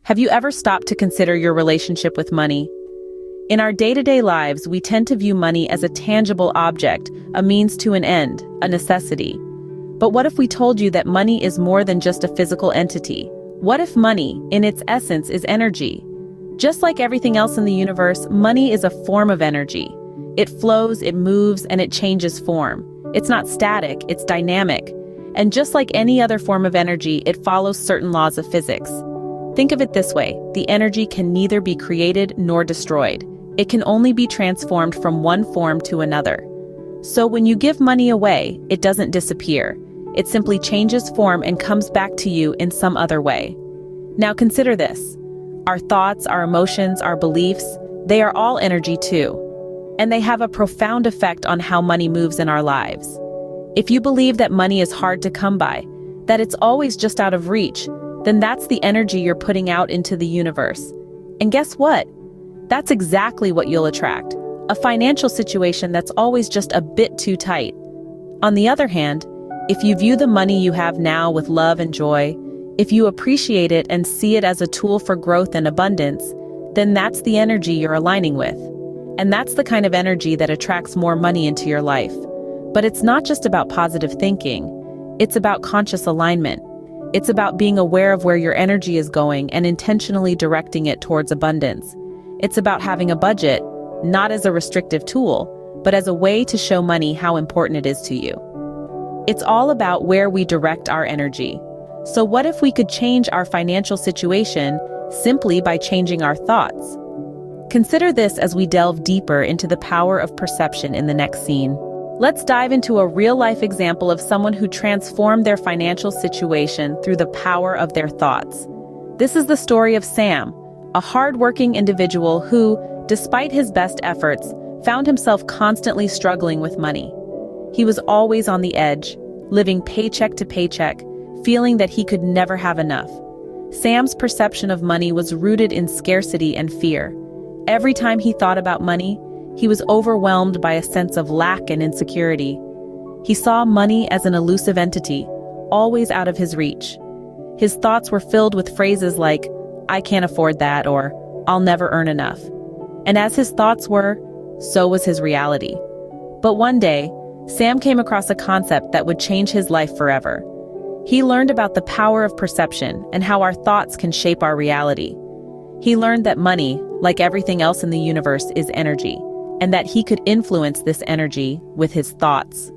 Have you ever stopped to consider your relationship with money? In our day-to-day lives, we tend to view money as a tangible object, a means to an end, a necessity. But what if we told you that money is more than just a physical entity? What if money, in its essence, is energy? Just like everything else in the universe, money is a form of energy. It flows, it moves, and it changes form. It's not static, it's dynamic. And just like any other form of energy, it follows certain laws of physics. Think of it this way: the energy can neither be created nor destroyed. It can only be transformed from one form to another. So when you give money away, it doesn't disappear. It simply changes form and comes back to you in some other way. Now consider this. Our thoughts, our emotions, our beliefs, they are all energy too. And they have a profound effect on how money moves in our lives. If you believe that money is hard to come by, that it's always just out of reach, then that's the energy you're putting out into the universe. And guess what? That's exactly what you'll attract. A financial situation that's always just a bit too tight. On the other hand, if you view the money you have now with love and joy, if you appreciate it and see it as a tool for growth and abundance, then that's the energy you're aligning with. And that's the kind of energy that attracts more money into your life. But it's not just about positive thinking. It's about conscious alignment. It's about being aware of where your energy is going and intentionally directing it towards abundance. It's about having a budget, not as a restrictive tool, but as a way to show money how important it is to you. It's all about where we direct our energy. So what if we could change our financial situation simply by changing our thoughts? Consider this as we delve deeper into the power of perception in the next scene. Let's dive into a real-life example of someone who transformed their financial situation through the power of their thoughts. This is the story of Sam, a hard-working individual who, despite his best efforts, found himself constantly struggling with money. He was always on the edge, living paycheck to paycheck, feeling that he could never have enough. Sam's perception of money was rooted in scarcity and fear. Every time he thought about money, he was overwhelmed by a sense of lack and insecurity. He saw money as an elusive entity, always out of his reach. His thoughts were filled with phrases like, "I can't afford that," or "I'll never earn enough." And as his thoughts were, so was his reality. But one day, Sam came across a concept that would change his life forever. He learned about the power of perception and how our thoughts can shape our reality. He learned that money, like everything else in the universe, is energy, and that he could influence this energy with his thoughts.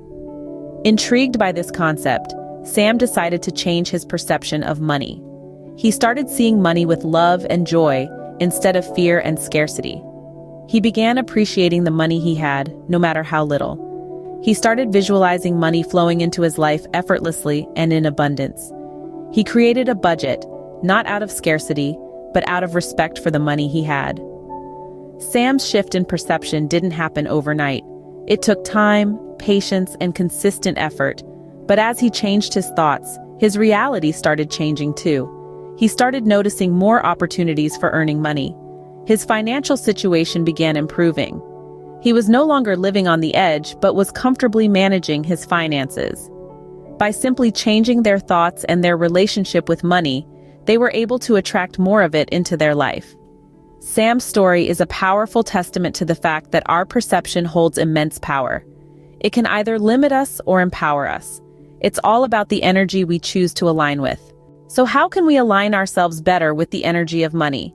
Intrigued by this concept, Sam decided to change his perception of money. He started seeing money with love and joy instead of fear and scarcity. He began appreciating the money he had, no matter how little. He started visualizing money flowing into his life effortlessly and in abundance. He created a budget, not out of scarcity, but out of respect for the money he had. Sam's shift in perception didn't happen overnight. It took time, patience, and consistent effort. But as he changed his thoughts, his reality started changing too. He started noticing more opportunities for earning money. His financial situation began improving. He was no longer living on the edge, but was comfortably managing his finances. By simply changing their thoughts and their relationship with money, they were able to attract more of it into their life. Sam's story is a powerful testament to the fact that our perception holds immense power. It can either limit us or empower us. It's all about the energy we choose to align with. So how can we align ourselves better with the energy of money?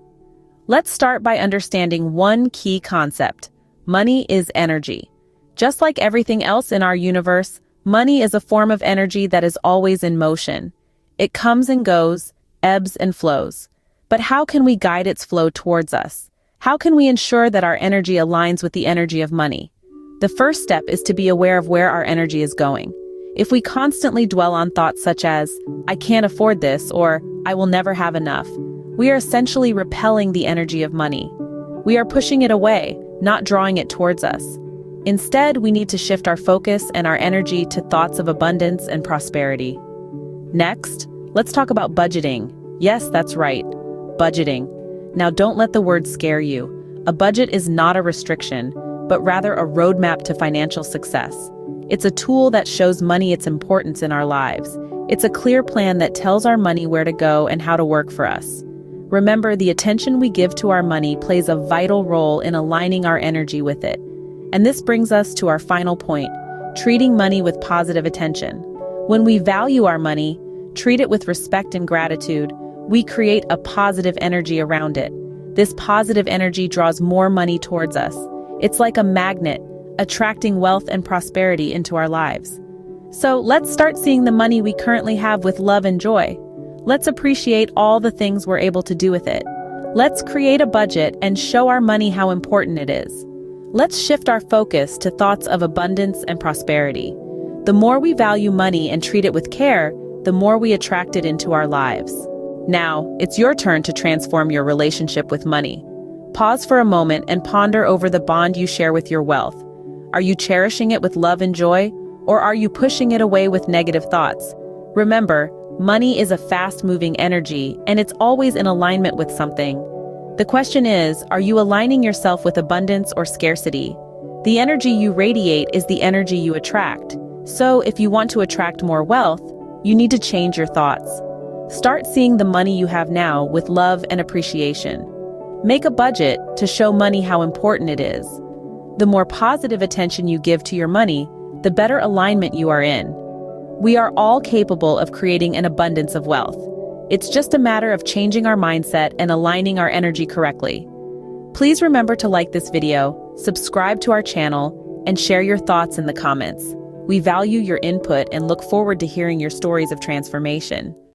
Let's start by understanding one key concept. Money is energy. Just like everything else in our universe, money is a form of energy that is always in motion. It comes and goes, ebbs and flows. But how can we guide its flow towards us? How can we ensure that our energy aligns with the energy of money? The first step is to be aware of where our energy is going. If we constantly dwell on thoughts such as, "I can't afford this," or "I will never have enough," we are essentially repelling the energy of money. We are pushing it away, not drawing it towards us. Instead, we need to shift our focus and our energy to thoughts of abundance and prosperity. Next, let's talk about budgeting. Yes, that's right. Budgeting. Now don't let the word scare you. A budget is not a restriction, but rather a roadmap to financial success. It's a tool that shows money its importance in our lives. It's a clear plan that tells our money where to go and how to work for us. Remember, the attention we give to our money plays a vital role in aligning our energy with it. And this brings us to our final point, treating money with positive attention. When we value our money, treat it with respect and gratitude, we create a positive energy around it. This positive energy draws more money towards us. It's like a magnet, attracting wealth and prosperity into our lives. So let's start seeing the money we currently have with love and joy. Let's appreciate all the things we're able to do with it. Let's create a budget and show our money how important it is. Let's shift our focus to thoughts of abundance and prosperity. The more we value money and treat it with care, the more we attract it into our lives. Now, it's your turn to transform your relationship with money. Pause for a moment and ponder over the bond you share with your wealth. Are you cherishing it with love and joy, or are you pushing it away with negative thoughts? Remember, money is a fast-moving energy, and it's always in alignment with something. The question is, are you aligning yourself with abundance or scarcity? The energy you radiate is the energy you attract. So, if you want to attract more wealth, you need to change your thoughts. Start seeing the money you have now with love and appreciation. Make a budget to show money how important it is. The more positive attention you give to your money, the better alignment you are in. We are all capable of creating an abundance of wealth. It's just a matter of changing our mindset and aligning our energy correctly. Please remember to like this video, subscribe to our channel, and share your thoughts in the comments. We value your input and look forward to hearing your stories of transformation.